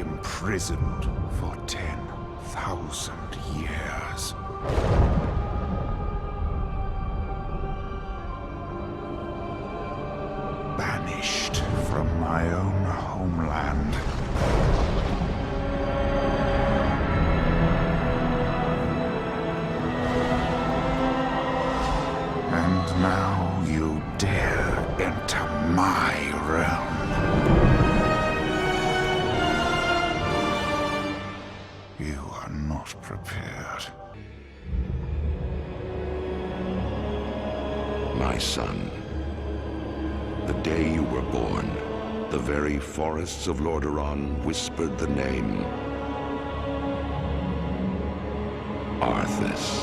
imprisoned for 10,000 years. Banished from my own homeland. And now you dare enter my realm. You are not prepared. My son, the day you were born, the very forests of Lordaeron whispered the name Arthas.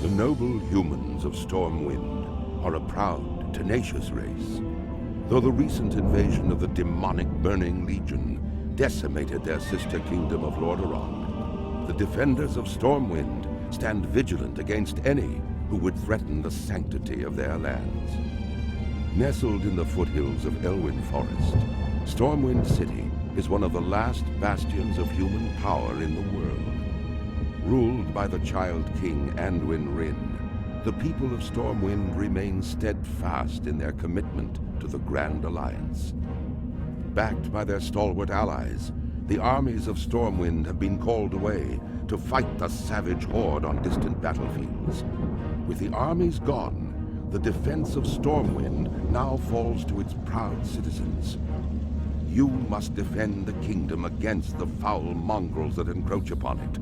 The noble humans of Stormwind are a proud, tenacious race. Though the recent invasion of the demonic Burning Legion decimated their sister kingdom of Lordaeron, the defenders of Stormwind stand vigilant against any who would threaten the sanctity of their lands. Nestled in the foothills of Elwyn Forest, Stormwind City is one of the last bastions of human power in the world. Ruled by the Child King Anduin Wrynn, the people of Stormwind remain steadfast in their commitment to the Grand Alliance. Backed by their stalwart allies, the armies of Stormwind have been called away to fight the savage horde on distant battlefields. With the armies gone, the defense of Stormwind now falls to its proud citizens. You must defend the kingdom against the foul mongrels that encroach upon it,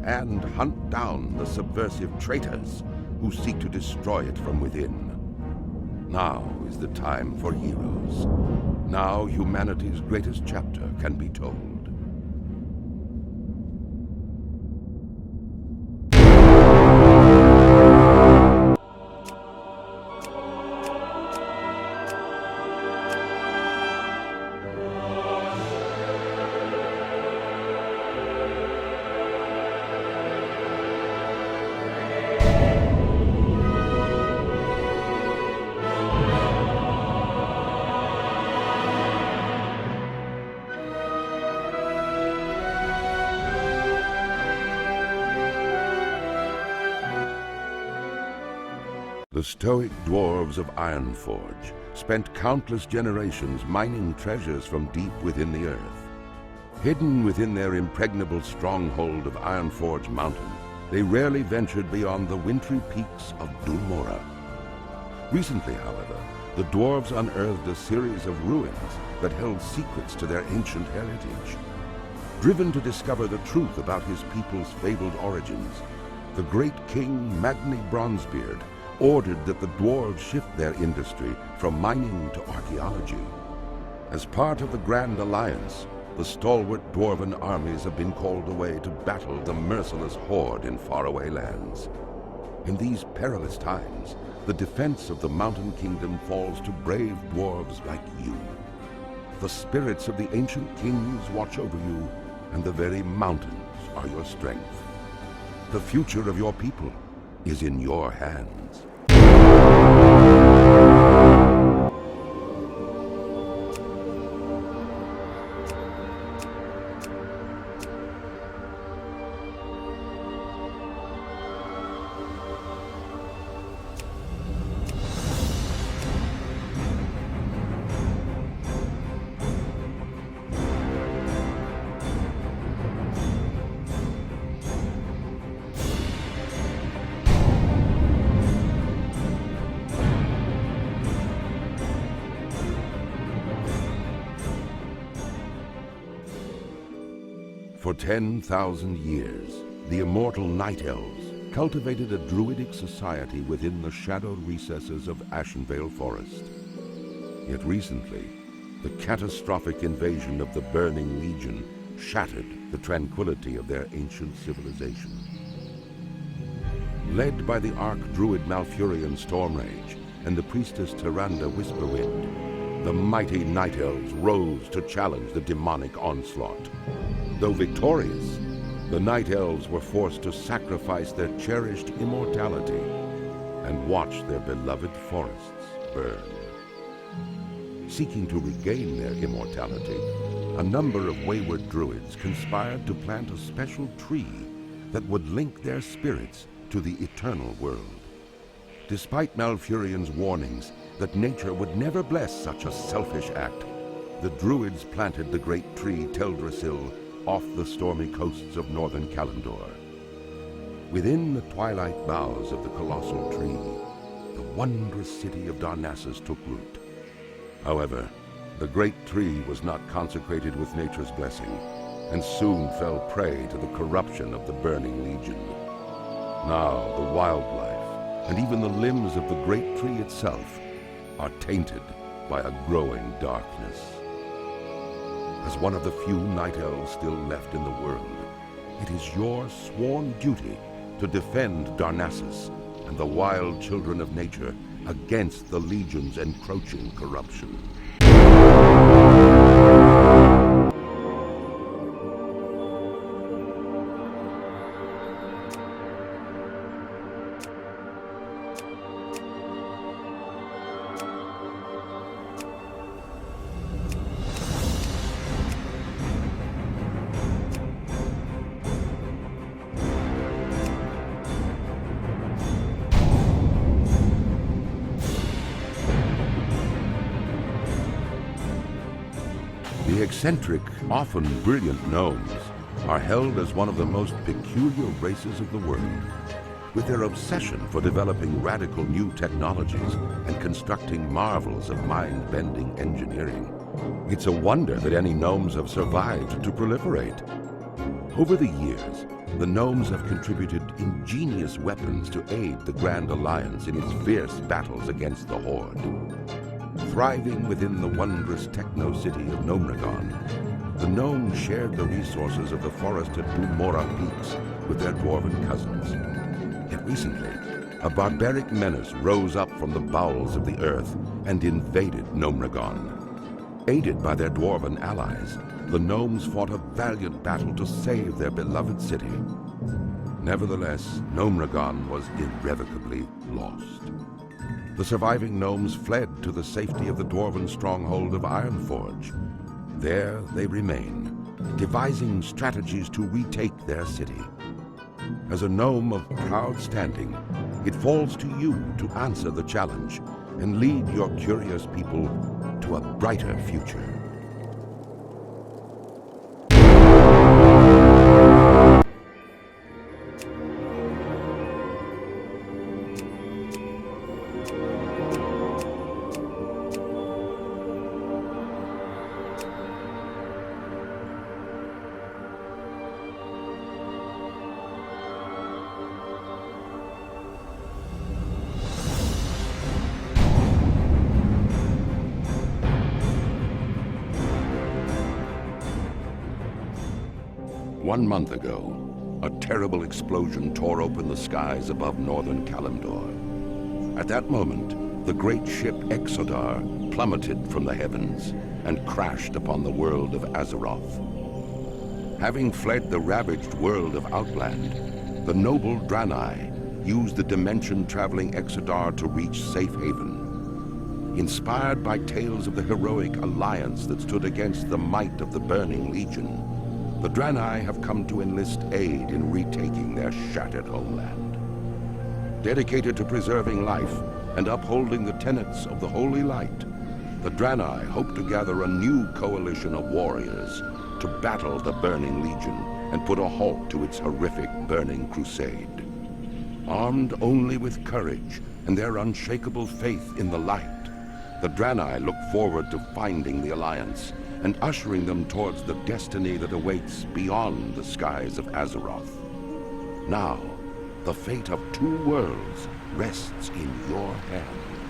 and hunt down the subversive traitors who seek to destroy it from within. Now is the time for heroes. Now humanity's greatest chapter can be told. The stoic dwarves of Ironforge spent countless generations mining treasures from deep within the earth. Hidden within their impregnable stronghold of Ironforge Mountain, they rarely ventured beyond the wintry peaks of Dulmora. Recently, however, the dwarves unearthed a series of ruins that held secrets to their ancient heritage. Driven to discover the truth about his people's fabled origins, the great king Magni Bronzebeard ordered that the dwarves shift their industry from mining to archaeology. As part of the Grand Alliance, the stalwart dwarven armies have been called away to battle the merciless horde in faraway lands. In these perilous times, the defense of the Mountain Kingdom falls to brave dwarves like you. The spirits of the ancient kings watch over you, and the very mountains are your strength. The future of your people is in your hands. For 10,000 years, the immortal Night Elves cultivated a druidic society within the shadowed recesses of Ashenvale Forest. Yet recently, the catastrophic invasion of the Burning Legion shattered the tranquility of their ancient civilization. Led by the Arch-Druid Malfurion Stormrage and the priestess Tyrande Whisperwind, the mighty Night Elves rose to challenge the demonic onslaught. Though victorious, the Night Elves were forced to sacrifice their cherished immortality and watch their beloved forests burn. Seeking to regain their immortality, a number of wayward druids conspired to plant a special tree that would link their spirits to the eternal world. Despite Malfurion's warnings that nature would never bless such a selfish act, the druids planted the great tree Teldrassil off the stormy coasts of northern Kalimdor. Within the twilight boughs of the colossal tree, the wondrous city of Darnassus took root. However, the great tree was not consecrated with nature's blessing, and soon fell prey to the corruption of the Burning Legion. Now the wildlife, and even the limbs of the great tree itself, are tainted by a growing darkness. As one of the few Night Elves still left in the world, it is your sworn duty to defend Darnassus and the wild children of nature against the Legion's encroaching corruption. The eccentric, often brilliant gnomes are held as one of the most peculiar races of the world. With their obsession for developing radical new technologies and constructing marvels of mind-bending engineering, it's a wonder that any gnomes have survived to proliferate. Over the years, the gnomes have contributed ingenious weapons to aid the Grand Alliance in its fierce battles against the Horde. Thriving within the wondrous techno-city of Gnomragon, the gnomes shared the resources of the forested Umora peaks with their dwarven cousins. Yet recently, a barbaric menace rose up from the bowels of the earth and invaded Gnomragon. Aided by their dwarven allies, the gnomes fought a valiant battle to save their beloved city. Nevertheless, Gnomragon was irrevocably lost. The surviving gnomes fled to the safety of the dwarven stronghold of Ironforge. There they remain, devising strategies to retake their city. As a gnome of proud standing, it falls to you to answer the challenge and lead your curious people to a brighter future. One month ago, a terrible explosion tore open the skies above northern Kalimdor. At that moment, the great ship Exodar plummeted from the heavens and crashed upon the world of Azeroth. Having fled the ravaged world of Outland, the noble Draenei used the dimension-traveling Exodar to reach safe haven. Inspired by tales of the heroic alliance that stood against the might of the Burning Legion, the Draenei have come to enlist aid in retaking their shattered homeland. Dedicated to preserving life and upholding the tenets of the Holy Light, the Draenei hope to gather a new coalition of warriors to battle the Burning Legion and put a halt to its horrific burning crusade. Armed only with courage and their unshakable faith in the light, the The Draenei look forward to finding the Alliance and ushering them towards the destiny that awaits beyond the skies of Azeroth. Now, the fate of two worlds rests in your hand.